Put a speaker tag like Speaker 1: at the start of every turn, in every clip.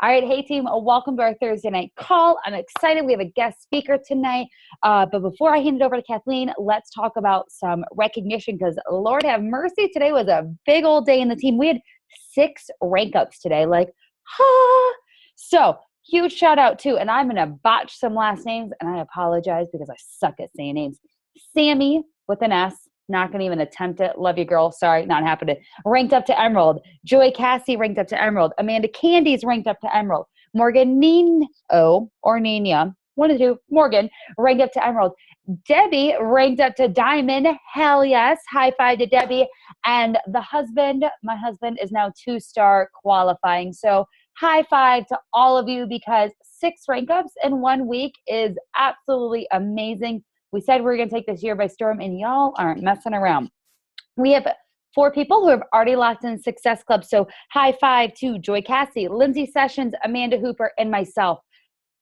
Speaker 1: All right, hey team, welcome to our Thursday night call. I'm excited. We have a guest speaker tonight. But before I hand it over to Kathleen, let's talk about some recognition because Lord have mercy, today was a big old day in the team. We had 6 rank ups today. So huge shout out to, and I'm going to botch some last names and I apologize because I suck at saying names. Sammy with an S. Not going to even attempt it. Love you, girl. Sorry, not happening. Ranked up to Emerald. Joy Cassie ranked up to Emerald. Amanda Candy's ranked up to Emerald. Morgan Nino or Nina, one of the two, Morgan, ranked up to Emerald. Debbie ranked up to Diamond. Hell yes. High five to Debbie. And my husband is now 2-star qualifying. So high five to all of you because 6 rank ups in 1 week is absolutely amazing. We said we were going to take this year by storm, and y'all aren't messing around. We have 4 people who have already locked in Success Club. So high five to Joy Cassie, Lindsay Sessions, Amanda Hooper, and myself.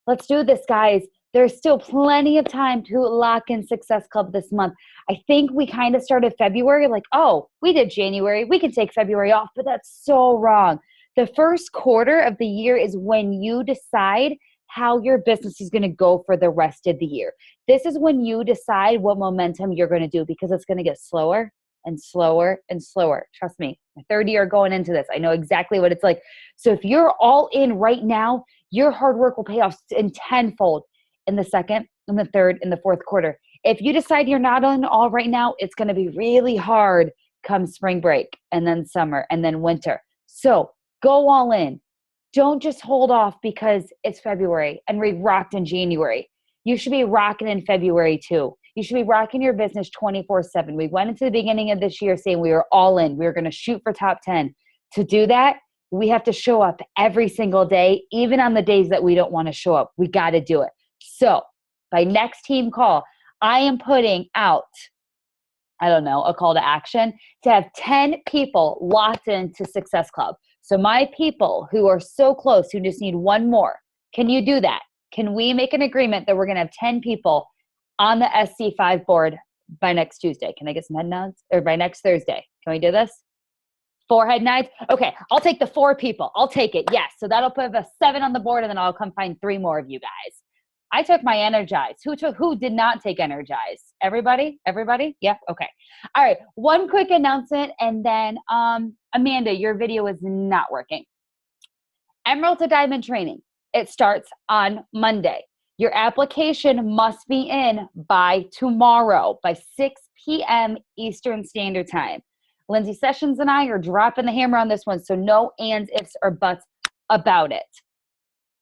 Speaker 1: Let's do this, guys. There's still plenty of time to lock in Success Club this month. I think we kind of started February like, oh, we did January. We can take February off, but that's so wrong. The first quarter of the year is when you decide how your business is going to go for the rest of the year. This is when you decide what momentum you're going to do because it's going to get slower and slower and slower. Trust me, my 3rd year going into this, I know exactly what it's like. So if you're all in right now, your hard work will pay off in tenfold in the 2nd, in the 3rd, in the 4th quarter. If you decide you're not on all right now, it's going to be really hard come spring break and then summer and then winter. So go all in. Don't just hold off because it's February and we rocked in January. You should be rocking in February too. You should be rocking your business 24/7. We went into the beginning of this year saying we were all in. We were going to shoot for top 10. To do that, we have to show up every single day, even on the days that we don't want to show up. We got to do it. So by next team call, I am putting out, a call to action to have 10 people locked into Success Club. So my people who are so close, who just need 1 more, can you do that? Can we make an agreement that we're going to have 10 people on the SC5 board by next Tuesday? Can I get some head nods? Or by next Thursday? Can we do this? 4 head nods? Okay, I'll take the 4 people. I'll take it, yes. So that'll put a 7 on the board, and then I'll come find 3 more of you guys. I took my Energize. Who did not take Energize? Everybody? Everybody? Yeah? Okay. All right. 1 quick announcement, and then Amanda, your video is not working. Emerald to Diamond training. It starts on Monday. Your application must be in by tomorrow, by 6 p.m. Eastern Standard Time. Lindsay Sessions and I are dropping the hammer on this one, so no ands, ifs, or buts about it.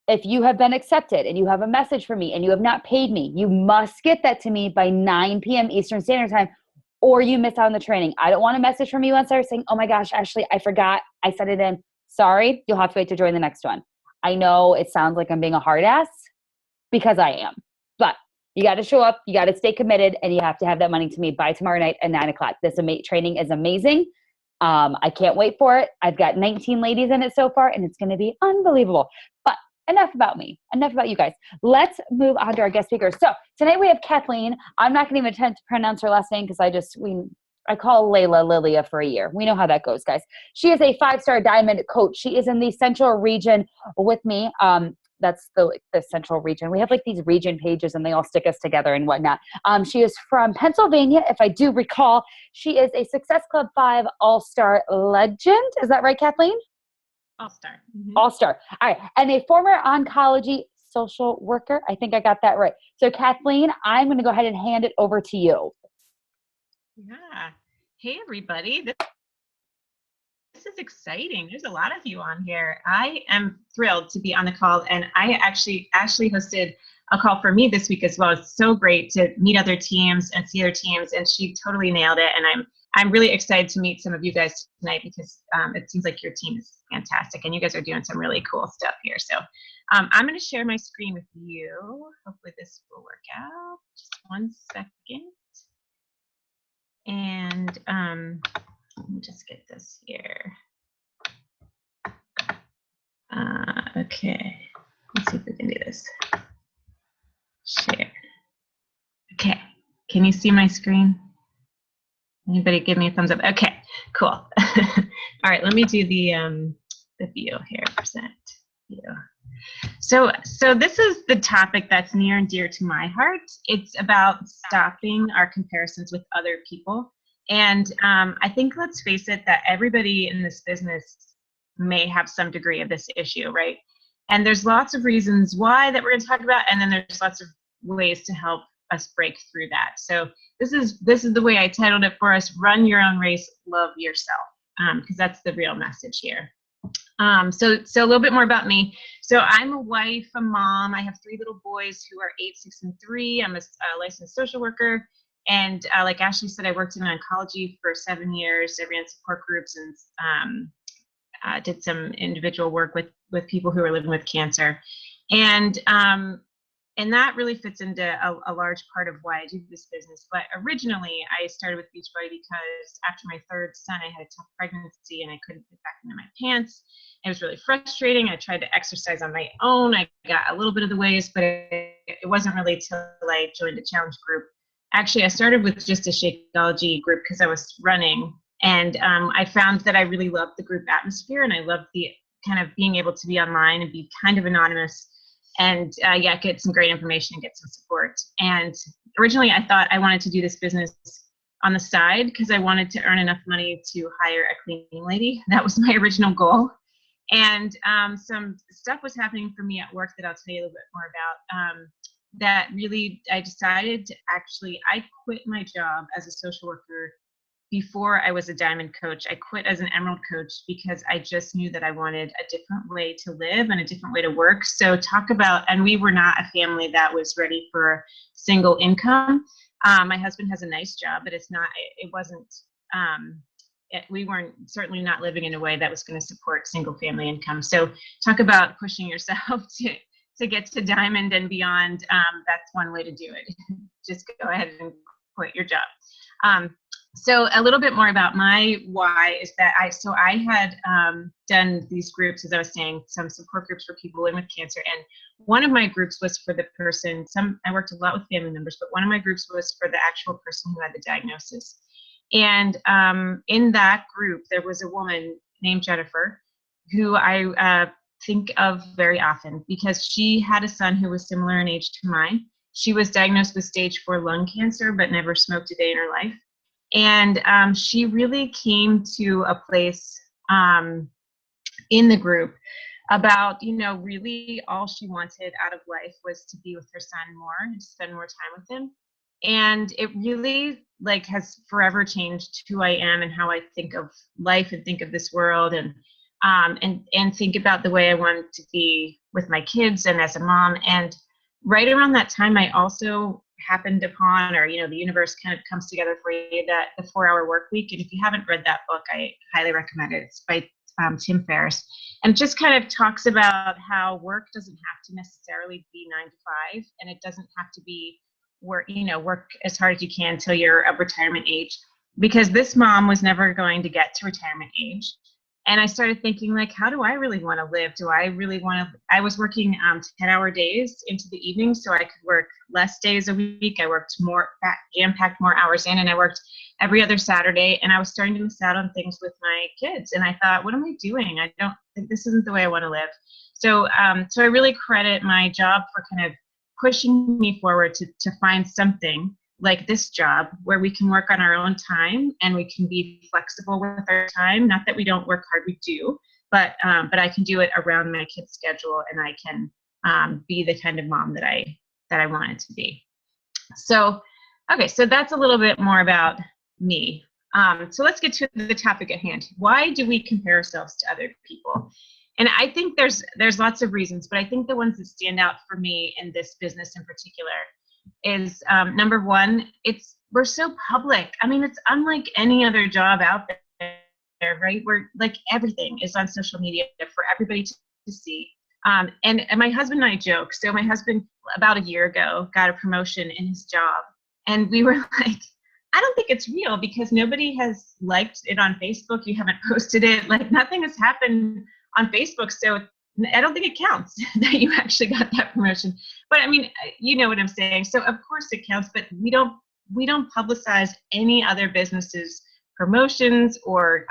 Speaker 1: If you have been accepted and you have a message for me and you have not paid me, you must get that to me by 9 p.m. Eastern Standard Time or you miss out on the training. I don't want a message from you on Saturday saying, oh my gosh, Ashley, I forgot. I sent it in. Sorry, you'll have to wait to join the next one. I know it sounds like I'm being a hard ass because I am, but you got to show up, you got to stay committed, and you have to have that money to me by tomorrow night at 9 o'clock. This training is amazing. I can't wait for it. I've got 19 ladies in it so far, and it's going to be unbelievable. But enough about me. Enough about you guys. Let's move on to our guest speaker. So tonight we have Kathleen. I'm not going to even attempt to pronounce her last name because I call Layla Lilia for a year. We know how that goes, guys. She is a 5-star diamond coach. She is in the central region with me. That's the central region. We have like these region pages and they all stick us together and whatnot. She is from Pennsylvania, if I do recall. She is a Success Club 5 All-Star legend. Is that right, Kathleen?
Speaker 2: All-Star. Mm-hmm.
Speaker 1: All-Star. All right. And a former oncology social worker. I think I got that right. So Kathleen, I'm going to go ahead and hand it over to you.
Speaker 2: Yeah. Hey, everybody. This is exciting. There's a lot of you on here. I am thrilled to be on the call. And Ashley hosted a call for me this week as well. It's so great to meet other teams and see other teams. And she totally nailed it. And I'm really excited to meet some of you guys tonight because it seems like your team is fantastic and you guys are doing some really cool stuff here. So I'm going to share my screen with you. Hopefully this will work out. Just 1 second. And let me just get this here. Okay. Let's see if we can do this. Share. Okay. Can you see my screen? Anybody give me a thumbs up? Okay, cool. All right, let me do the view here. Present view. So this is the topic that's near and dear to my heart. It's about stopping our comparisons with other people. And I think, let's face it, that everybody in this business may have some degree of this issue, right? And there's lots of reasons why that we're going to talk about, and then there's lots of ways to help us break through that. So this is the way I titled it for us: Run Your Own Race, Love Yourself, because that's the real message here. So a little bit more about me. So I'm a wife, a mom. I have 3 little boys who are 8, 6, and 3. I'm a licensed social worker. And like Ashley said, I worked in oncology for 7 years. I ran support groups and did some individual work with people who are living with cancer. And that really fits into a large part of why I do this business. But originally, I started with Beachbody because after my 3rd son, I had a tough pregnancy and I couldn't fit back into my pants. It was really frustrating. I tried to exercise on my own. I got a little bit of the ways, but it wasn't really till I joined a challenge group. Actually, I started with just a Shakeology group because I was running. And I found that I really loved the group atmosphere, and I loved the kind of being able to be online and be kind of anonymous and get some great information and get some support. And originally I thought I wanted to do this business on the side because I wanted to earn enough money to hire a cleaning lady. That was my original goal. And some stuff was happening for me at work that I'll tell you a little bit more about. That really, I decided to I quit my job as a social worker before I was a diamond coach. I quit as an emerald coach because I just knew that I wanted a different way to live and a different way to work. So talk about, and we were not a family that was ready for single income. My husband has a nice job, but we weren't certainly not living in a way that was going to support single family income. So talk about pushing yourself to get to diamond and beyond. That's one way to do it. Just go ahead and quit your job. So a little bit more about my why is that I had done these groups, as I was saying, some support groups for people living with cancer. And one of my groups was for the person, I worked a lot with family members, but one of my groups was for the actual person who had the diagnosis. And in that group, there was a woman named Jennifer who I think of very often because she had a son who was similar in age to mine. She was diagnosed with stage 4 lung cancer, but never smoked a day in her life. And she really came to a place in the group about, really all she wanted out of life was to be with her son more and spend more time with him. And it really has forever changed who I am and how I think of life and think of this world and think about the way I want to be with my kids and as a mom. And right around that time, I also happened upon, or the universe kind of comes together for you, that the 4-Hour Work Week. And if you haven't read that book, I highly recommend it. It's by Tim Ferriss, and just kind of talks about how work doesn't have to necessarily be 9 to 5, and it doesn't have to be work as hard as you can till you're of retirement age, because this mom was never going to get to retirement age. And I started thinking, how do I really want to live? Do I really want to? I was working 10-hour days into the evening, so I could work less days a week. I worked more, jam-packed more hours in, and I worked every other Saturday. And I was starting to miss out on things with my kids. And I thought, what am I doing? I don't think this isn't the way I want to live. So I really credit my job for kind of pushing me forward to find something like this job where we can work on our own time and we can be flexible with our time. Not that we don't work hard, we do, but I can do it around my kids' schedule, and I can be the kind of mom that I wanted to be. So, okay, so that's a little bit more about me. So let's get to the topic at hand. Why do we compare ourselves to other people? And I think there's lots of reasons, but I think the ones that stand out for me in this business in particular is number one, we're so public. I mean, it's unlike any other job out there, right? We're everything is on social media for everybody to see. And my husband and I joke. So my husband about a year ago got a promotion in his job, and we were like, I don't think it's real because nobody has liked it on Facebook. You haven't posted it. Nothing has happened on Facebook. So I don't think it counts that you actually got that promotion. But I mean, you know what I'm saying. So of course it counts, but we don't publicize any other businesses' promotions or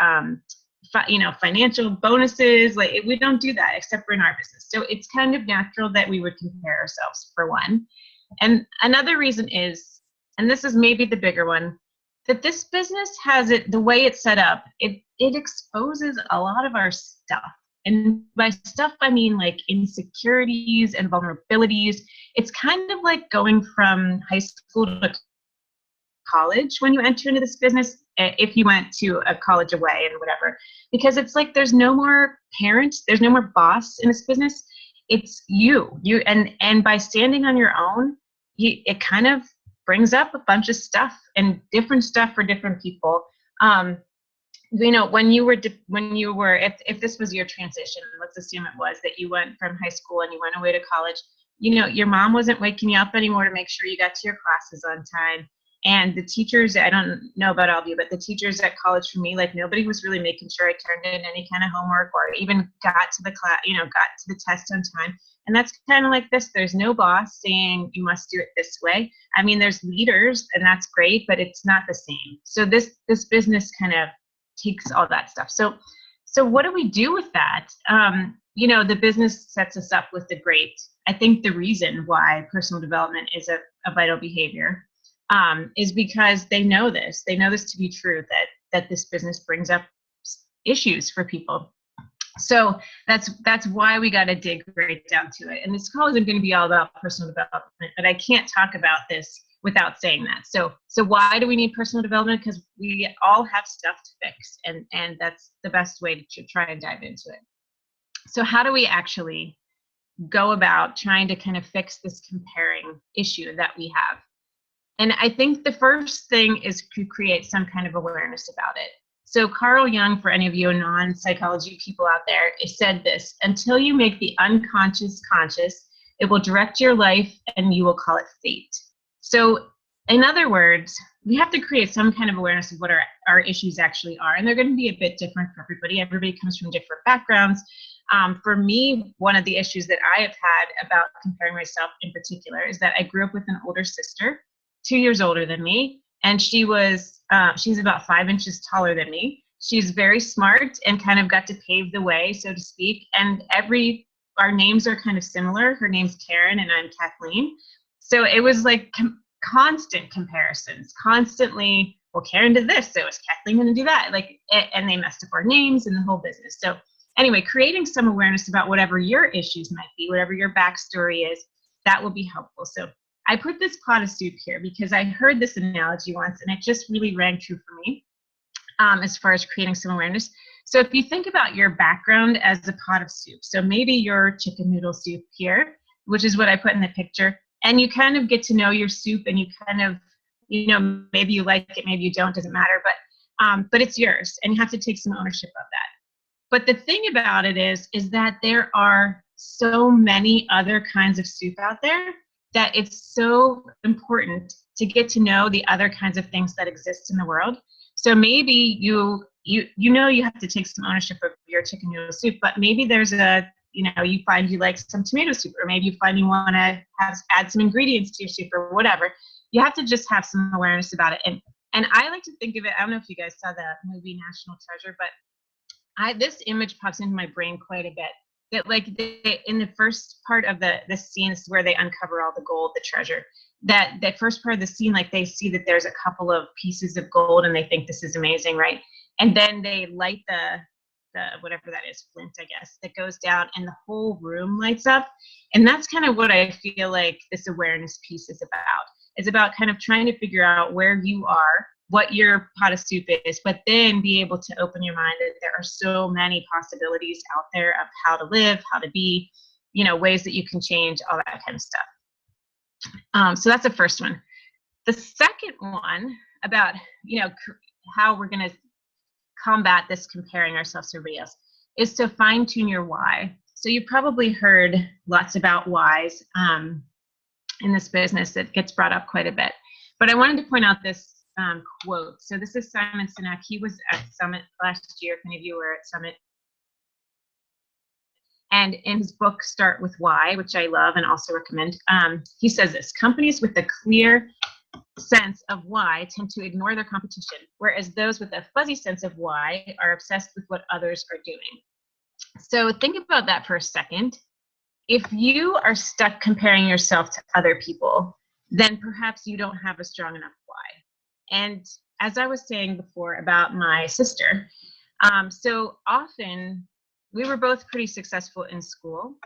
Speaker 2: financial bonuses. Like we don't do that except for in our business. So it's kind of natural that we would compare ourselves, for one. And another reason is, and this is maybe the bigger one, that this business has it, the way it's set up, it exposes a lot of our stuff. And by stuff, I mean like insecurities and vulnerabilities. It's kind of like going from high school to college when you enter into this business, if you went to a college away and whatever, because it's like there's no more parent, there's no more boss in this business. It's you and by standing on your own, it kind of brings up a bunch of stuff and different stuff for different people. When you were, if this was your transition, let's assume it was that you went from high school and you went away to college, your mom wasn't waking you up anymore to make sure you got to your classes on time. And the teachers, I don't know about all of you, but the teachers at college for me, like nobody was really making sure I turned in any kind of homework or even got to the class, got to the test on time. And that's kind of like this. There's no boss saying you must do it this way. I mean, there's leaders and that's great, but it's not the same. So this business kind of takes all that stuff. So what do we do with that? The business sets us up with I think the reason why personal development is a vital behavior is because they know this to be true, that this business brings up issues for people. So that's why we got to dig right down to it. And this call isn't going to be all about personal development, but I can't talk about this without saying that. So why do we need personal development? Because we all have stuff to fix, and that's the best way to try and dive into it. So how do we actually go about trying to kind of fix this comparing issue that we have? And I think the first thing is to create some kind of awareness about it. So Carl Jung, for any of you non-psychology people out there, said this: until you make the unconscious conscious, it will direct your life and you will call it fate. So in other words, we have to create some kind of awareness of what our issues actually are. And they're going to be a bit different for everybody. Everybody comes from different backgrounds. For me, one of the issues that I have had about comparing myself in particular is that I grew up with an older sister, 2 years older than me. And she's about 5 inches taller than me. She's very smart and kind of got to pave the way, so to speak. And our names are kind of similar. Her name's Karen and I'm Kathleen. So it was like constant comparisons, constantly, well, Karen did this, so is Kathleen going to do that? And they messed up our names and the whole business. So anyway, creating some awareness about whatever your issues might be, whatever your backstory is, that will be helpful. So I put this pot of soup here because I heard this analogy once and it just really rang true for me as far as creating some awareness. So if you think about your background as a pot of soup, so maybe your chicken noodle soup here, which is what I put in the picture, and you kind of get to know your soup and you kind of, maybe you like it, maybe you don't, doesn't matter, but it's yours and you have to take some ownership of that. But the thing about it is that there are so many other kinds of soup out there that it's so important to get to know the other kinds of things that exist in the world. So maybe you have to take some ownership of your chicken noodle soup, but maybe there's you find you like some tomato soup, or maybe you find you want to add some ingredients to your soup or whatever. You have to just have some awareness about it. And I like to think of it, I don't know if you guys saw the movie National Treasure, but this image pops into my brain quite a bit. That in the first part of the scene is where they uncover all the gold, the treasure. That first part of the scene, like they see that there's a couple of pieces of gold and they think this is amazing, right? And then they light the whatever that is, flint, I guess, that goes down and the whole room lights up. And that's kind of what I feel like this awareness piece is about. It's about kind of trying to figure out where you are, what your pot of soup is, but then be able to open your mind that there are so many possibilities out there of how to live, how to be, ways that you can change, all that kind of stuff. So that's the first one. The second one about, how we're going to combat this comparing ourselves to everybody else is to fine tune your why. So you probably heard lots about whys in this business. That gets brought up quite a bit. But I wanted to point out this quote. So this is Simon Sinek. He was at Summit last year, if any of you were at Summit. And in his book, Start With Why, which I love and also recommend, he says this: companies with a clear sense of why tend to ignore their competition, whereas those with a fuzzy sense of why are obsessed with what others are doing. So think about that for a second. If you are stuck comparing yourself to other people, then perhaps you don't have a strong enough why. And as I was saying before about my sister, so often we were both pretty successful in school.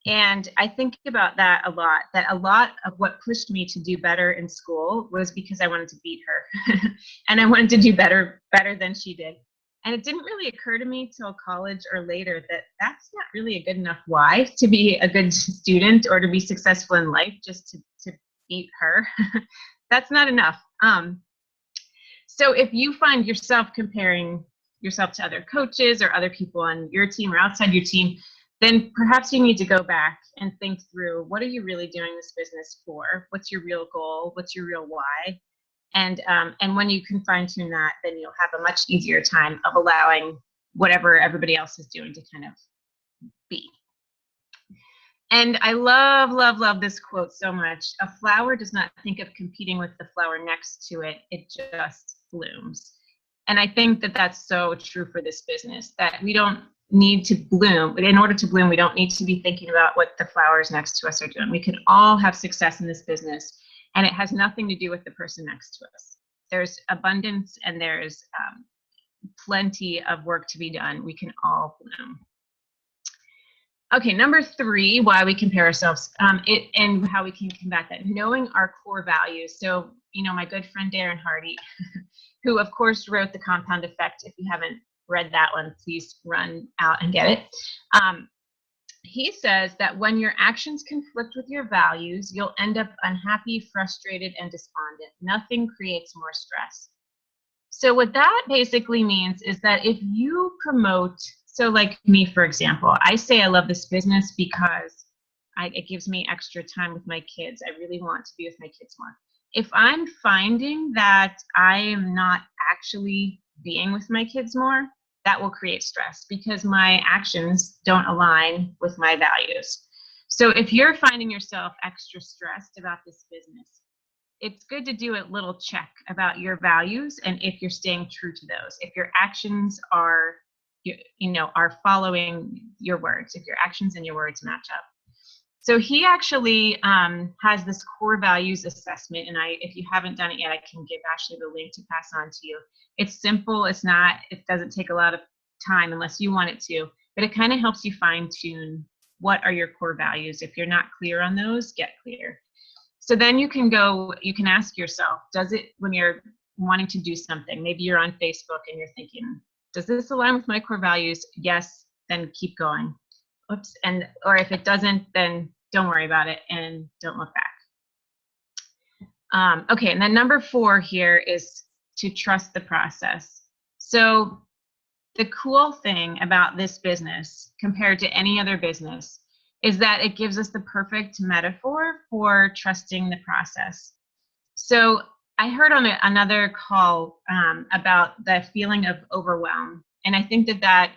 Speaker 2: And I think about that a lot of what pushed me to do better in school was because I wanted to beat her and I wanted to do better than she did. And it didn't really occur to me till college or later that that's not really a good enough why to be a good student or to be successful in life, just to beat her. That's not enough. So if you find yourself comparing yourself to other coaches or other people on your team or outside your team, then perhaps you need to go back and think through, what are you really doing this business for? What's your real goal? What's your real why? And when you can fine tune that, then you'll have a much easier time of allowing whatever everybody else is doing to kind of be. And I love, love, love this quote so much. A flower does not think of competing with the flower next to it. It just blooms. And I think that that's so true for this business, that we don't need to bloom. But in order to bloom, we don't need to be thinking about what the flowers next to us are doing. We can all have success in this business, and it has nothing to do with the person next to us. There's abundance and there's plenty of work to be done. We can all bloom. Okay, number 3, why we compare ourselves, and how we can combat that. Knowing our core values. So, my good friend Darren Hardy, who of course wrote The Compound Effect. If you haven't read that one, please run out and get it. He says that when your actions conflict with your values, you'll end up unhappy, frustrated, and despondent. Nothing creates more stress. So what that basically means is that if you promote, so like me, for example, I say I love this business because it gives me extra time with my kids. I really want to be with my kids more. If I'm finding that I am not actually being with my kids more, that will create stress because my actions don't align with my values. So if you're finding yourself extra stressed about this business, it's good to do a little check about your values and if you're staying true to those. If your actions are, are following your words, if your actions and your words match up. So he actually has this core values assessment, and if you haven't done it yet, I can give Ashley the link to pass on to you. It's simple. It doesn't take a lot of time unless you want it to, but it kind of helps you fine tune what are your core values. If you're not clear on those, get clear. So then you can ask yourself, does it, when you're wanting to do something, maybe you're on Facebook and you're thinking, does this align with my core values? Yes, then keep going. Oops. Or if it doesn't, then don't worry about it and don't look back. Okay, and then number 4 here is to trust the process. So the cool thing about this business compared to any other business is that it gives us the perfect metaphor for trusting the process. So I heard on another call about the feeling of overwhelm, and I think that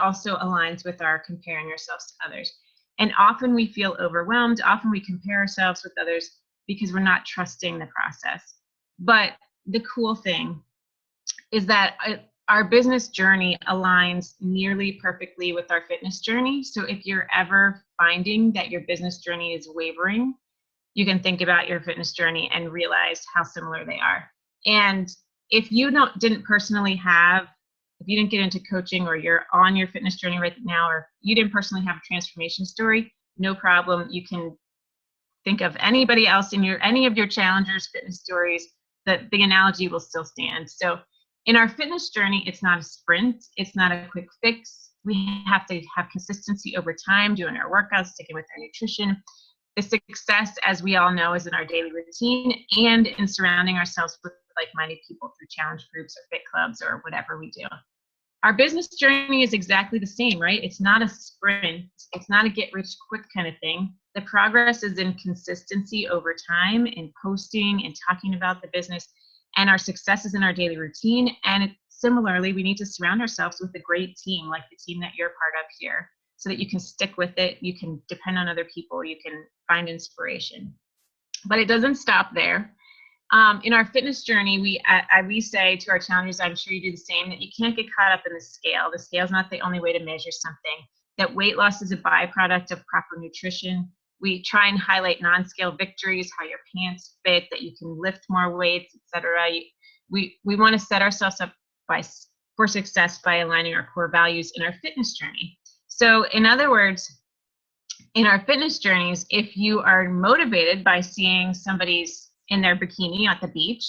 Speaker 2: also aligns with our comparing ourselves to others. And often we feel overwhelmed, often we compare ourselves with others because we're not trusting the process. But the cool thing is that our business journey aligns nearly perfectly with our fitness journey. So if you're ever finding that your business journey is wavering, you can think about your fitness journey and realize how similar they are. And if you didn't personally have, if you didn't get into coaching or you're on your fitness journey right now, or you didn't personally have a transformation story, no problem. You can think of anybody else in any of your challengers' fitness stories, that the analogy will still stand. So in our fitness journey, it's not a sprint. It's not a quick fix. We have to have consistency over time, doing our workouts, sticking with our nutrition. The success, as we all know, is in our daily routine and in surrounding ourselves with like-minded people through challenge groups or fit clubs or whatever we do. Our business journey is exactly the same, right? It's not a sprint. It's not a get-rich-quick kind of thing. The progress is in consistency over time, in posting and talking about the business, and our success is in our daily routine. And similarly, we need to surround ourselves with a great team, like the team that you're part of here, so that you can stick with it, you can depend on other people, you can find inspiration. But it doesn't stop there. In our fitness journey, we say to our challengers, I'm sure you do the same, that you can't get caught up in the scale. The scale is not the only way to measure something. That weight loss is a byproduct of proper nutrition. We try and highlight non-scale victories, how your pants fit, that you can lift more weights, etc. We want to set ourselves up for success by aligning our core values in our fitness journey. So in other words, in our fitness journeys, if you are motivated by seeing somebody's in their bikini at the beach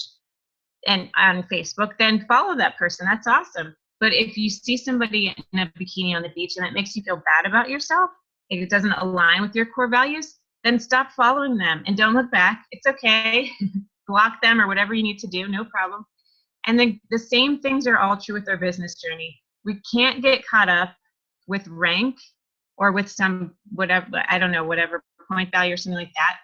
Speaker 2: and on Facebook, then follow that person. That's awesome. But if you see somebody in a bikini on the beach and it makes you feel bad about yourself, if it doesn't align with your core values, then stop following them and don't look back. It's okay. Block them or whatever you need to do, no problem. And then the same things are all true with our business journey. We can't get caught up with rank or with some whatever, I don't know, whatever point value or something like that.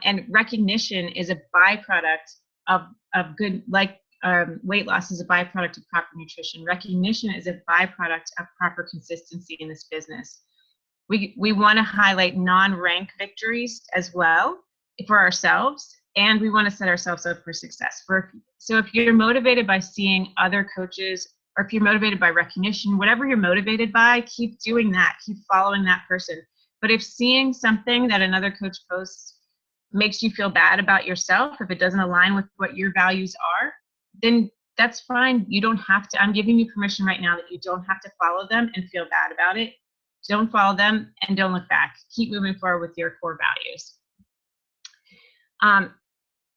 Speaker 2: And recognition is a byproduct of good, like weight loss is a byproduct of proper nutrition. Recognition is a byproduct of proper consistency in this business. We want to highlight non-rank victories as well for ourselves, and we want to set ourselves up for success. So if you're motivated by seeing other coaches, or if you're motivated by recognition, whatever you're motivated by, keep doing that, keep following that person. But if seeing something that another coach posts makes you feel bad about yourself, if it doesn't align with what your values are, then that's fine. You don't have to. I'm giving you permission right now that you don't have to follow them and feel bad about it. Don't follow them and don't look back. Keep moving forward with your core values.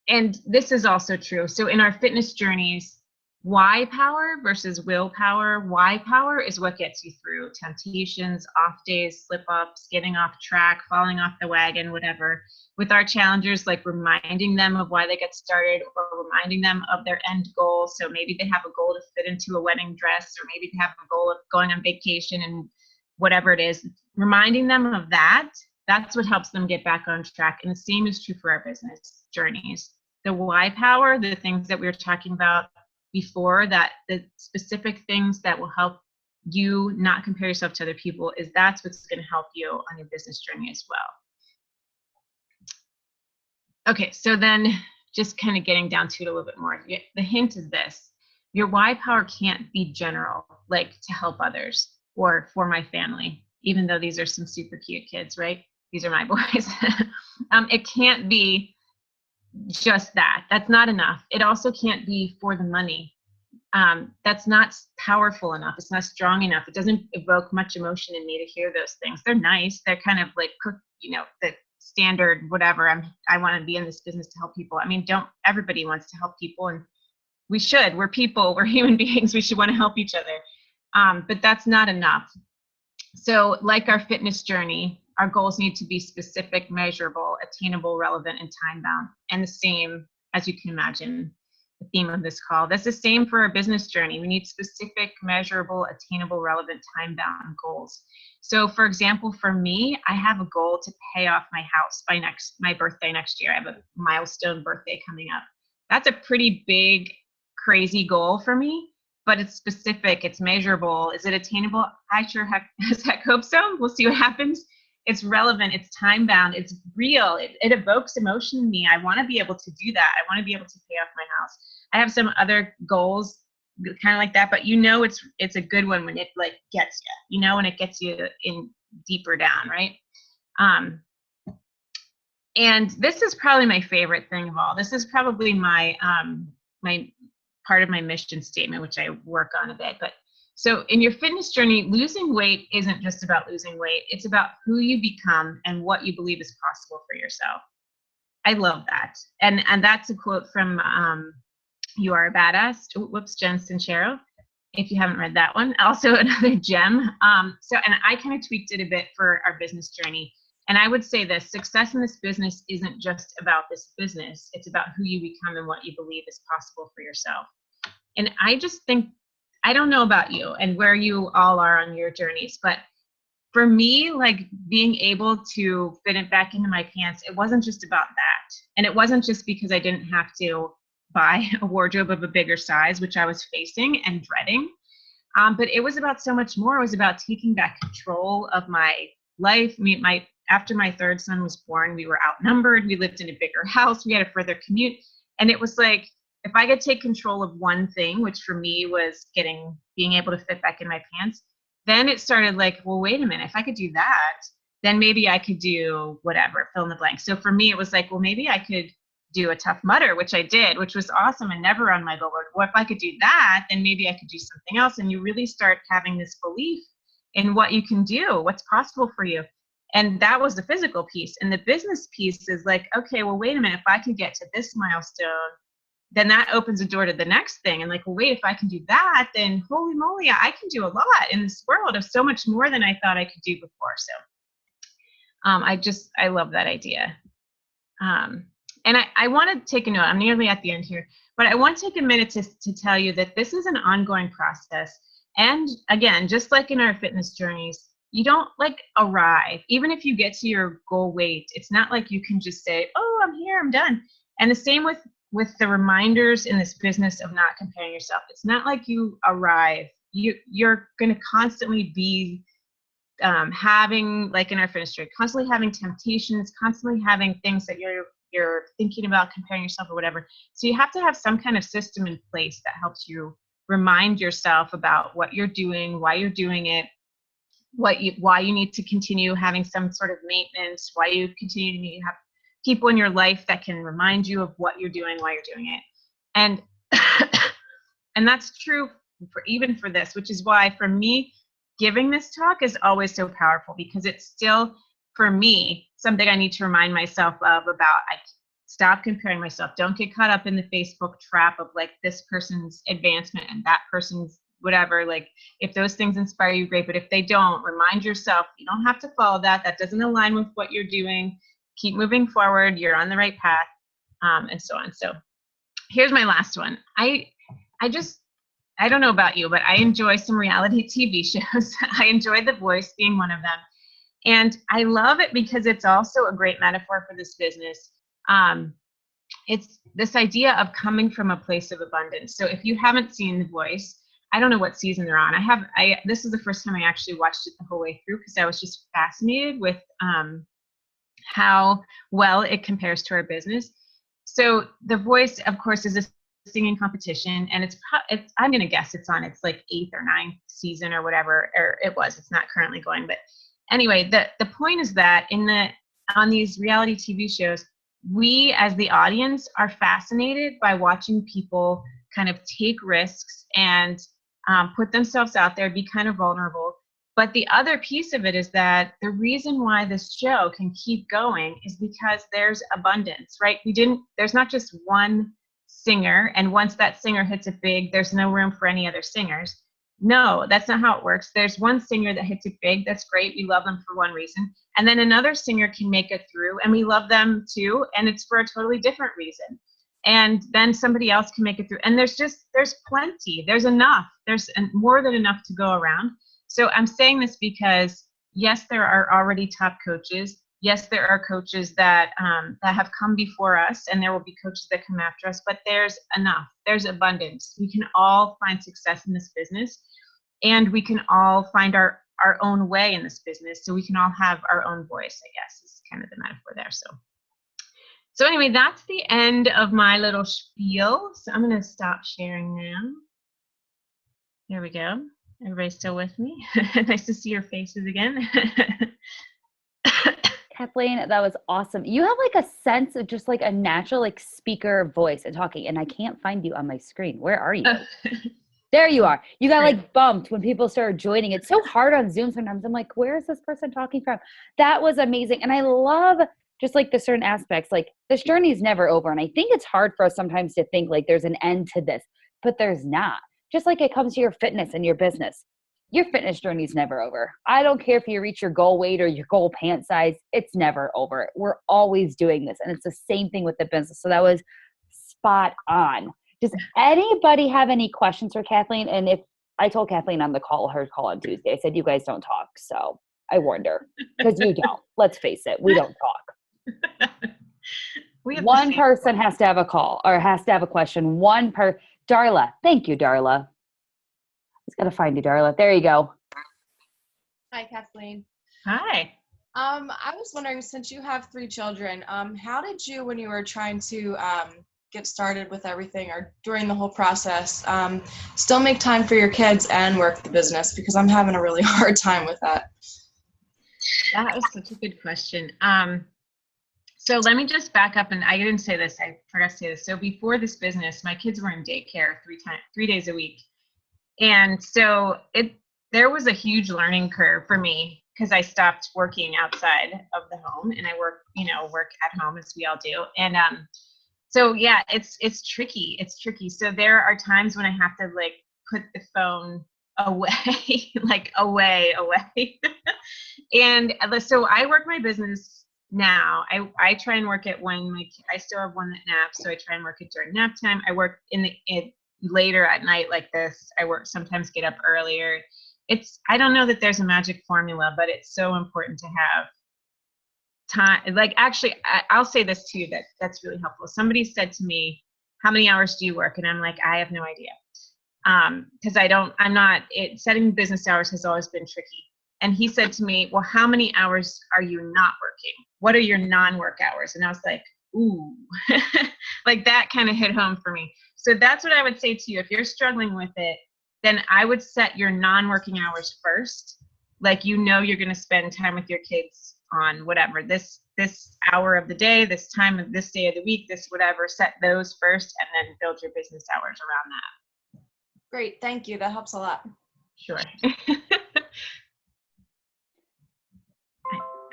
Speaker 2: And this is also true. So in our fitness journeys, why power versus willpower. Why power is what gets you through temptations, off days, slip-ups, getting off track, falling off the wagon, whatever. With our challengers, like reminding them of why they get started or reminding them of their end goal. So maybe they have a goal to fit into a wedding dress, or maybe they have a goal of going on vacation and whatever it is. Reminding them of that, that's what helps them get back on track. And the same is true for our business journeys. The why power, the things that we were talking about before, that the specific things that will help you not compare yourself to other people, that's what's going to help you on your business journey as well. Okay, so then just kind of getting down to it a little bit more. The hint is this: your why power can't be general, like to help others or for my family, even though these are some super cute kids, right? These are my boys. It can't be just that. That's not enough. It also can't be for the money. That's not powerful enough. It's not strong enough. It doesn't evoke much emotion in me to hear those things. They're nice. They're kind of like, the standard, whatever. I want to be in this business to help people. I mean, everybody wants to help people, and we should. We're people. We're human beings. We should want to help each other. But that's not enough. So like our fitness journey, our goals need to be specific, measurable, attainable, relevant, and time-bound. And the same, as you can imagine, the theme of this call. That's the same for our business journey. We need specific, measurable, attainable, relevant, time-bound goals. So for example, for me, I have a goal to pay off my house by my birthday next year. I have a milestone birthday coming up. That's a pretty big, crazy goal for me, but it's specific, it's measurable. Is it attainable? I sure heck hope so. We'll see what happens. It's relevant, it's time-bound, it's real, it evokes emotion in me. I want to be able to do that. I want to be able to pay off my house. I have some other goals kind of like that, but it's a good one when it like gets you, when it gets you in deeper down, right? And this is probably my favorite thing of all. This is probably my my part of my mission statement, which I work on a bit. But so in your fitness journey, losing weight isn't just about losing weight. It's about who you become and what you believe is possible for yourself. I love that. And that's a quote from You Are a Badass. Whoops, Jen Sincero, if you haven't read that one. Also another gem. And I kind of tweaked it a bit for our business journey. And I would say this: success in this business isn't just about this business. It's about who you become and what you believe is possible for yourself. And I just think, I don't know about you and where you all are on your journeys, but for me, like being able to fit it back into my pants, it wasn't just about that. And it wasn't just because I didn't have to buy a wardrobe of a bigger size, which I was facing and dreading. But it was about so much more. It was about taking back control of my life. After my third son was born, we were outnumbered. We lived in a bigger house. We had a further commute. And it was like, if I could take control of one thing, which for me was being able to fit back in my pants, then it started like, well, wait a minute, if I could do that, then maybe I could do whatever, fill in the blank. So for me, it was like, well, maybe I could do a Tough Mudder, which I did, which was awesome and never on my billboard. Well, if I could do that, then maybe I could do something else. And you really start having this belief in what you can do, what's possible for you. And that was the physical piece. And the business piece is like, okay, well, wait a minute, if I can get to this milestone, then that opens a door to the next thing. And like, well, wait, if I can do that, then holy moly, I can do a lot in this world of so much more than I thought I could do before. So I love that idea. And I want to take a note. I'm nearly at the end here, but I want to take a minute to tell you that this is an ongoing process. And again, just like in our fitness journeys, you don't like arrive. Even if you get to your goal weight, it's not like you can just say, oh, I'm here, I'm done. And the same with the reminders in this business of not comparing yourself. It's not like you arrive. You're going to constantly be having, like in our fitness journey, constantly having temptations, constantly having things that you're thinking about comparing yourself or whatever. So you have to have some kind of system in place that helps you remind yourself about what you're doing, why you're doing it, why you need to continue having some sort of maintenance, why you continue to need to have people in your life that can remind you of what you're doing, why you're doing it. And and that's true even for this, which is why for me, giving this talk is always so powerful, because it's still, for me, something I need to remind myself of about. I stop comparing myself. Don't get caught up in the Facebook trap of like this person's advancement and that person's whatever. Like if those things inspire you, great. But if they don't, remind yourself, you don't have to follow that. That doesn't align with what you're doing. Keep moving forward. You're on the right path, and so on. So here's my last one. I don't know about you, but I enjoy some reality TV shows. I enjoy The Voice being one of them. And I love it because it's also a great metaphor for this business. It's this idea of coming from a place of abundance. So if you haven't seen The Voice, I don't know what season they're on. This is the first time I actually watched it the whole way through, because I was just fascinated with how well it compares to our business. So The Voice, of course, is a singing competition, and it's I'm going to guess it's on its like 8th or 9th season or whatever, or it was. It's not currently going, but anyway, the point is that on these reality TV shows, we as the audience are fascinated by watching people kind of take risks and put themselves out there, be kind of vulnerable. But the other piece of it is that the reason why this show can keep going is because there's abundance, right? There's not just one singer, and once that singer hits it big, there's no room for any other singers. No, that's not how it works. There's one singer that hits it big. That's great. We love them for one reason. And then another singer can make it through, and we love them too, and it's for a totally different reason. And then somebody else can make it through. And there's plenty. There's enough. There's more than enough to go around. So I'm saying this because, yes, there are already top coaches. Yes, there are coaches that have come before us, and there will be coaches that come after us, but there's enough. There's abundance. We can all find success in this business, and we can all find our own way in this business. So we can all have our own voice, I guess, is kind of the metaphor there. So anyway, that's the end of my little spiel. So I'm going to stop sharing now. There we go. Everybody still with me? Nice to see your faces again.
Speaker 1: Kathleen, that was awesome. You have like a sense of just like a natural like speaker voice and talking, and I can't find you on my screen. Where are you? There you are. You got like bumped when people started joining. It's so hard on Zoom sometimes. I'm like, where is this person talking from? That was amazing. And I love just like the certain aspects, like this journey is never over. And I think it's hard for us sometimes to think like there's an end to this, but there's not. Just like it comes to your fitness and your business. Your fitness journey is never over. I don't care if you reach your goal weight or your goal pant size. It's never over. We're always doing this. And it's the same thing with the business. So that was spot on. Does anybody have any questions for Kathleen? And if I told Kathleen on her call on Tuesday, I said, you guys don't talk. So I warned her, because you don't. Let's face it. We don't talk. One person has to have a call or has to have a question. Darla. Thank you, Darla. Just got to find you, Darla. There you go.
Speaker 3: Hi, Kathleen.
Speaker 2: Hi.
Speaker 3: I was wondering, since you have 3 children, how did you, when you were trying to get started with everything or during the whole process, still make time for your kids and work the business? Because I'm having a really hard time with that.
Speaker 2: That was such a good question. So let me just back up, and I didn't say this, I forgot to say this. So before this business, my kids were in daycare 3 days a week. And so there was a huge learning curve for me because I stopped working outside of the home and I work at home as we all do. And so yeah, it's tricky. It's tricky. So there are times when I have to like put the phone away, like away. And so I work my business now. I try and work it when I still have one that naps, so I try and work it during nap time. I work later at night like this. I sometimes get up earlier. I don't know that there's a magic formula, but it's so important to have time. Like, actually, I'll say this to you that's really helpful. Somebody said to me, how many hours do you work? And I'm like, I have no idea. Because setting business hours has always been tricky. And he said to me, well, how many hours are you not working? What are your non-work hours? And I was like, ooh, like that kind of hit home for me. So that's what I would say to you. If you're struggling with it, then I would set your non-working hours first. Like, you're going to spend time with your kids on whatever, this hour of the day, this time of this day of the week, this whatever, set those first and then build your business hours around that.
Speaker 3: Great. Thank you. That helps a lot.
Speaker 2: Sure.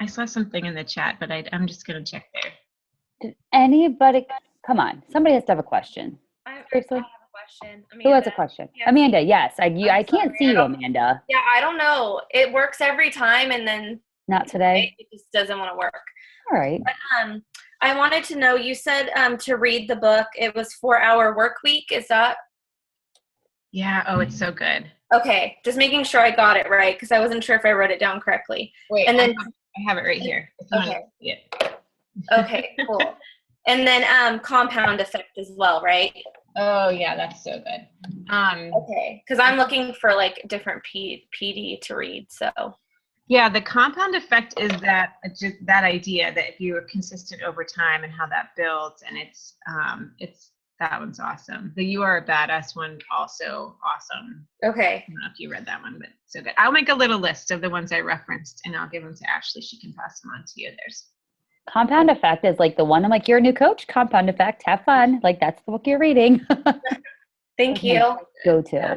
Speaker 2: I saw something in the chat, but I'm just going to check there.
Speaker 1: Did anybody, come on, somebody has to have a question. Seriously?
Speaker 4: I have a question. Amanda.
Speaker 1: Who has a question?
Speaker 4: Yeah.
Speaker 1: Amanda, yes. I can't
Speaker 4: sorry,
Speaker 1: see you, Amanda.
Speaker 4: Yeah, I don't know. It works every time, and then
Speaker 1: Not today?
Speaker 4: it just doesn't want to work.
Speaker 1: All right.
Speaker 4: But, I wanted to know, you said to read the book, it was 4-Hour Work Week. Is that?
Speaker 2: Yeah. Oh, it's so good.
Speaker 4: Okay. Just making sure I got it right, because I wasn't sure if I wrote it down correctly.
Speaker 2: Wait,
Speaker 4: and then
Speaker 2: I have it right here. If you want to see it.
Speaker 4: Okay, cool. And then compound effect as well, right?
Speaker 2: Oh yeah, that's so good.
Speaker 4: Okay, because I'm looking for like different PD to read. So
Speaker 2: yeah, the compound effect is that idea that if you are consistent over time and how that builds, and it's that one's awesome. The You Are a Badass one, also awesome.
Speaker 4: okay.
Speaker 2: I don't know if you read that one, but so good. I'll make a little list of the ones I referenced and I'll give them to Ashley. She can pass them on to you. There's
Speaker 1: Compound Effect is like the one I'm like, you're a new coach, Compound Effect, have fun. Like, that's the book you're reading.
Speaker 4: Thank you.
Speaker 1: Go to.
Speaker 4: Yeah.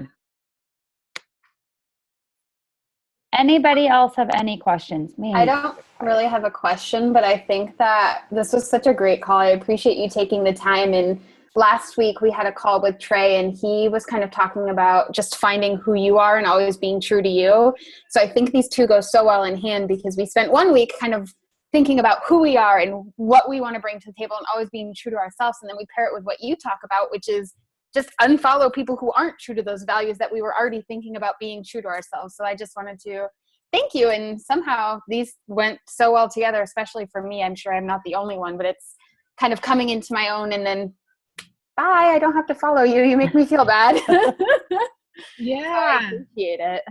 Speaker 1: Anybody else have any questions? Man,
Speaker 5: I don't really have a question, but I think that this was such a great call. I appreciate you taking the time. And last week we had a call with Trey, and he was kind of talking about just finding who you are and always being true to you. So I think these two go so well in hand, because we spent 1 week kind of thinking about who we are and what we want to bring to the table and always being true to ourselves. And then we pair it with what you talk about, which is just unfollow people who aren't true to those values that we were already thinking about being true to ourselves. So I just wanted to thank you. And somehow these went so well together, especially for me. I'm sure I'm not the only one, but it's kind of coming into my own, and then bye, I don't have to follow you. You make me feel bad.
Speaker 2: yeah.
Speaker 5: So I appreciate it.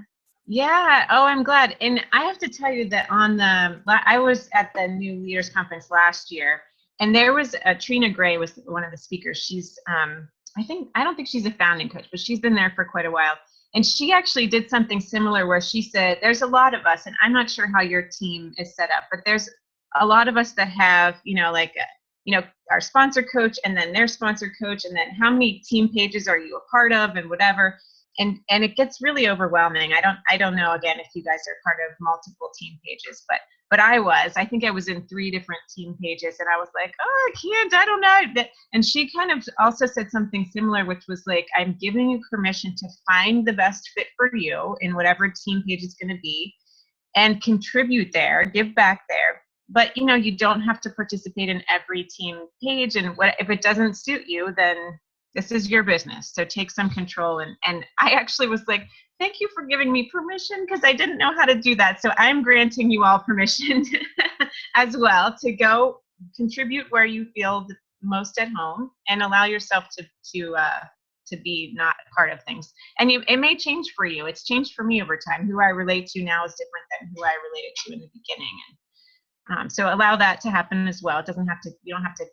Speaker 2: Yeah. Oh, I'm glad. And I have to tell you that I was at the New Leaders Conference last year, and there was Trina Gray was one of the speakers. She's, I don't think she's a founding coach, but she's been there for quite a while. And she actually did something similar where she said, there's a lot of us, and I'm not sure how your team is set up, but there's a lot of us that have, our sponsor coach and then their sponsor coach, and then how many team pages are you a part of and whatever. And it gets really overwhelming. I don't know, again, if you guys are part of multiple team pages, but I think I was in 3 different team pages, and I was like, oh, I can't, I don't know. And she kind of also said something similar, which was like, I'm giving you permission to find the best fit for you in whatever team page it's going to be, and contribute there, give back there. But, you don't have to participate in every team page, and if it doesn't suit you, then this is your business. So take some control. And I actually was like, thank you for giving me permission, because I didn't know how to do that. So I'm granting you all permission as well to go contribute where you feel the most at home, and allow yourself to be not part of things. And it may change for you. It's changed for me over time. Who I relate to now is different than who I related to in the beginning. And so allow that to happen as well. You don't have to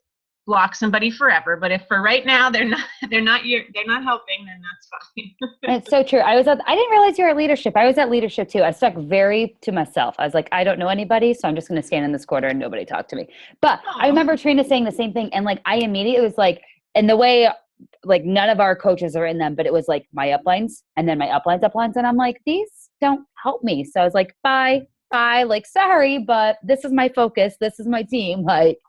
Speaker 2: block somebody forever, but if for right now they're not helping, then that's fine.
Speaker 1: It's so true. I didn't realize you were at leadership. I was at leadership too. I stuck very to myself. I was like, I don't know anybody, so I'm just going to stand in this corner and nobody talk to me. But I remember Trina saying the same thing. And like, I immediately was like, and the way, like, none of our coaches are in them, but it was like my uplines and then my uplines. And I'm like, these don't help me. So I was like, bye, like, sorry, but this is my focus. This is my team. Like,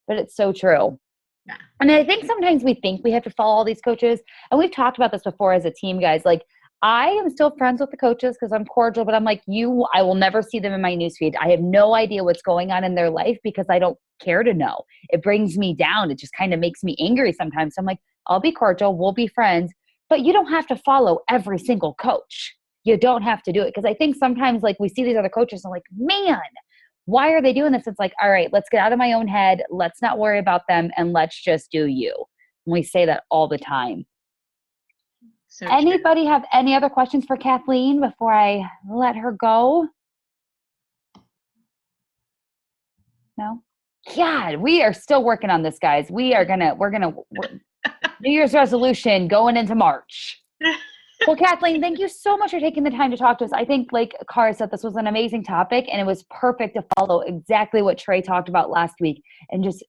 Speaker 1: but it's so true.
Speaker 2: Yeah.
Speaker 1: And I think sometimes we think we have to follow all these coaches. And we've talked about this before as a team, guys. Like, I am still friends with the coaches because I'm cordial, but I'm like, I will never see them in my newsfeed. I have no idea what's going on in their life because I don't care to know. It brings me down. It just kind of makes me angry sometimes. So I'm like, I'll be cordial. We'll be friends. But you don't have to follow every single coach. You don't have to do it. Because I think sometimes, like, we see these other coaches and I'm like, man, why are they doing this? It's like, all right, let's get out of my own head. Let's not worry about them. And let's just do you. And we say that all the time.
Speaker 2: So
Speaker 1: Anybody have any other questions for Kathleen before I let her go? No? God, we are still working on this, guys. We're gonna New Year's resolution going into March. Well, Kathleen, thank you so much for taking the time to talk to us. I think, like Cara said, this was an amazing topic, and it was perfect to follow exactly what Trey talked about last week and just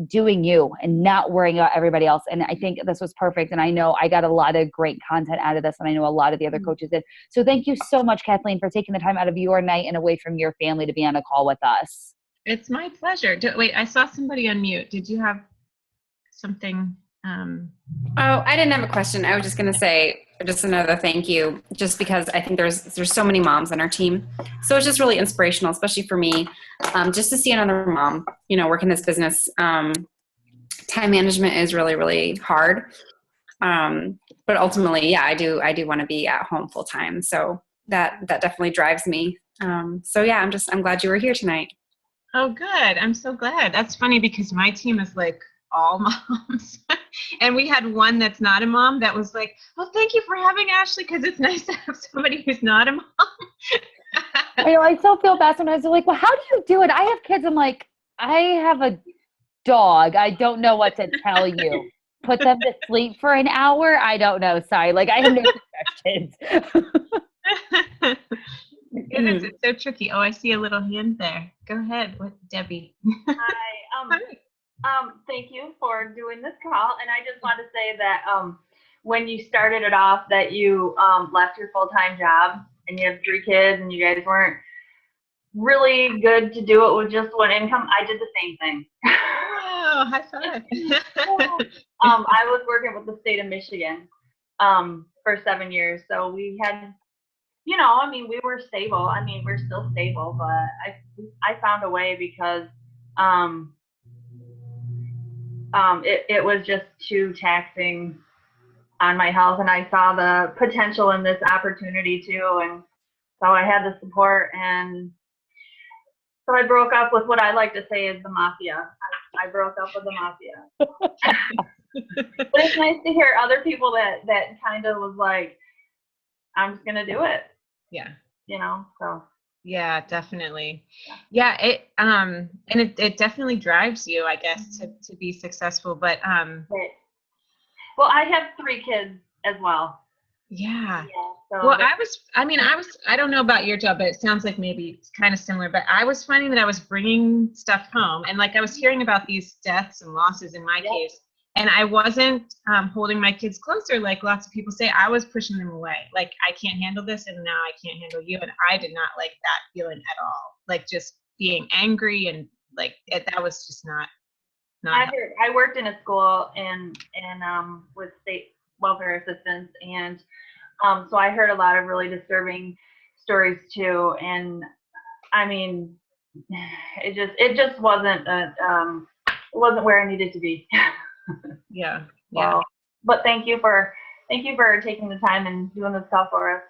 Speaker 1: doing you and not worrying about everybody else. And I think this was perfect. And I know I got a lot of great content out of this, and I know a lot of the other coaches did. So thank you so much, Kathleen, for taking the time out of your night and away from your family to be on a call with us.
Speaker 2: It's my pleasure. Wait, I saw somebody unmute. Did you have something?
Speaker 6: Oh, I didn't have a question. I was just going to say just another thank you, just because I think there's so many moms on our team. So it's just really inspirational, especially for me, just to see another mom, work in this business. Time management is really, really hard. But ultimately, yeah, I do want to be at home full time. So that definitely drives me. So yeah, I'm glad you were here tonight.
Speaker 2: Oh, good. I'm so glad. That's funny because my team is like all moms. And we had one that's not a mom that was like, oh, thank you for having Ashley, because it's nice to have somebody who's not a mom.
Speaker 1: I still feel bad sometimes. They're like, well, how do you do it? I have kids. I'm like, I have a dog. I don't know what to tell you. Put them to sleep for an hour? I don't know. Sorry. Like, I have no suggestions.
Speaker 2: It's so tricky. Oh, I see a little hand there. Go ahead with Debbie.
Speaker 7: Hi. Thank you for doing this call. And I just want to say that when you started it off, that you left your full-time job and you have 3 kids and you guys weren't really good to do it with just one income. I did the same thing.
Speaker 2: Oh, high five.
Speaker 7: I was working with the state of Michigan for 7 years. So we had, we were stable. We're still stable, but I found a way because it was just too taxing on my health, and I saw the potential in this opportunity too, and so I had the support, and so I broke up with what I like to say is the mafia. I broke up with the mafia. But it's nice to hear other people that kind of was like, I'm just gonna do it.
Speaker 2: Yeah.
Speaker 7: So.
Speaker 2: Yeah, definitely. Yeah, it definitely drives you, I guess, to be successful. But
Speaker 7: well, I have 3 kids as well.
Speaker 2: Yeah.
Speaker 7: So
Speaker 2: well, I don't know about your job, but it sounds like maybe it's kind of similar. But I was finding that I was bringing stuff home, and like I was hearing about these deaths and losses in my case, and I wasn't holding my kids closer like lots of people say. I was pushing them away. Like, I can't handle this, and now I can't handle you. And I did not like that feeling at all. Like, just being angry and like that was just not.
Speaker 7: I worked in a school and with state welfare assistants, and so I heard a lot of really disturbing stories too. And it just wasn't it wasn't where I needed to be.
Speaker 2: Yeah.
Speaker 7: Well, but thank you for taking the time and doing this call for us.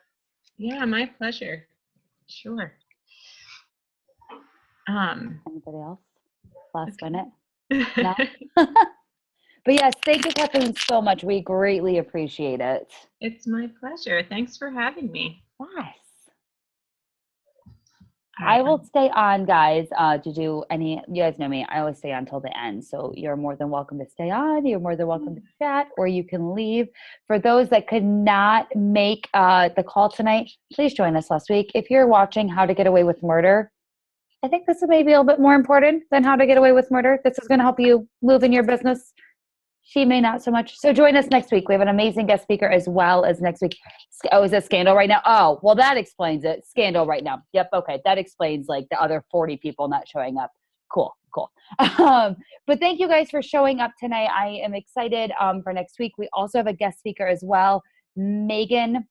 Speaker 2: Yeah, my pleasure. Sure.
Speaker 1: Anybody else? Last minute? No? But yes, thank you, Kathleen, so much. We greatly appreciate it.
Speaker 2: It's my pleasure. Thanks for having me.
Speaker 1: Yes. I will stay on, guys, to do any, you guys know me, I always stay on till the end. So you're more than welcome to stay on. You're more than welcome to chat, or you can leave. For those that could not make the call tonight, please join us last week. If you're watching How to Get Away with Murder, I think this is maybe a little bit more important than How to Get Away with Murder. This is going to help you move in your business. She may not so much. So join us next week. We have an amazing guest speaker as well as next week. Oh, is it Scandal right now? Oh, well, that explains it. Scandal right now. Yep. Okay. That explains like the other 40 people not showing up. Cool. But thank you guys for showing up tonight. I am excited for next week. We also have a guest speaker as well. Megan.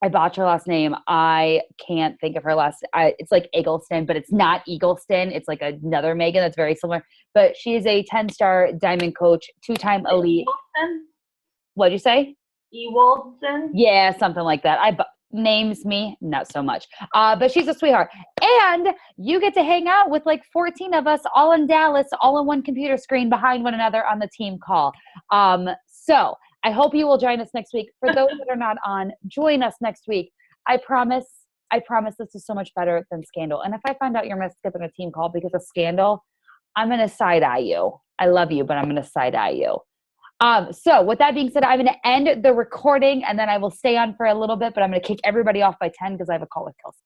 Speaker 1: I botched her last name. I can't think of her last. It's like Eggleston, but it's not Eagleston. It's like another Megan that's very similar. But she is a 10-star diamond coach, 2-time elite.
Speaker 7: Ewolson?
Speaker 1: What'd you say?
Speaker 7: Ewolson?
Speaker 1: Yeah, something like that. Names me, not so much. But she's a sweetheart. And you get to hang out with like 14 of us all in Dallas, all on one computer screen behind one another on the team call. So I hope you will join us next week. For those that are not on, join us next week. I promise this is so much better than Scandal. And if I find out you're skipping a team call because of Scandal, I'm going to side-eye you. I love you, but I'm going to side-eye you. So with that being said, I'm going to end the recording, and then I will stay on for a little bit, but I'm going to kick everybody off by 10 because I have a call with Kelsey.